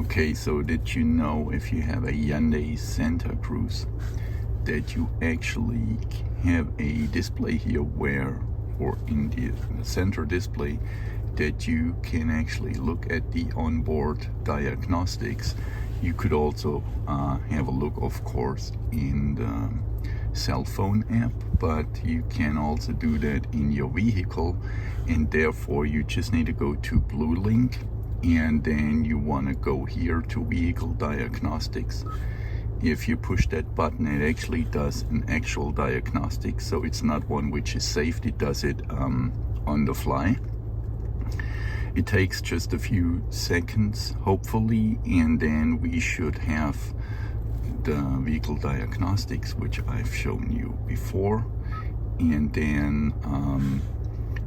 Okay, so did you know if you have a Hyundai Santa Cruz that you actually have a display here or in the center display, that you can actually look at the onboard diagnostics. You could also have a look, of course, in the cell phone app, but you can also do that in your vehicle, and therefore you just need to go to Bluelink, and then you want to go here to vehicle diagnostics. If you push that button, it actually does an actual diagnostic, so it's not one which is saved, it does it on the fly. It takes just a few seconds, hopefully, and then we should have the vehicle diagnostics, which I've shown you before. And then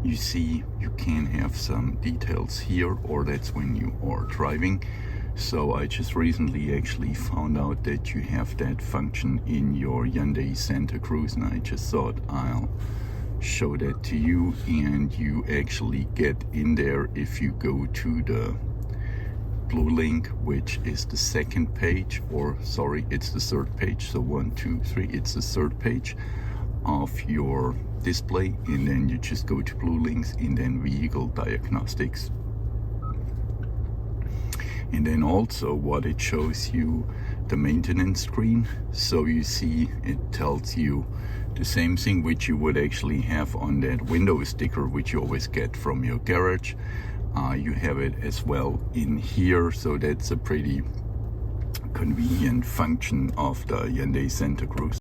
you see you can have some details here, or that's when you are driving. So I just recently actually found out that you have that function in your Hyundai Santa Cruz, and I just thought I'll show that to you. And you actually get in there if you go to the Bluelink, which is the second page, or sorry, it's the third page. So 1, 2, 3, it's the third page of your display, and then you just go to Bluelinks and then vehicle diagnostics. And then also what it shows you, the maintenance screen. So you see it tells you the same thing which you would actually have on that window sticker which you always get from your garage. You have it as well in here, so that's a pretty convenient function of the Hyundai Santa Cruz.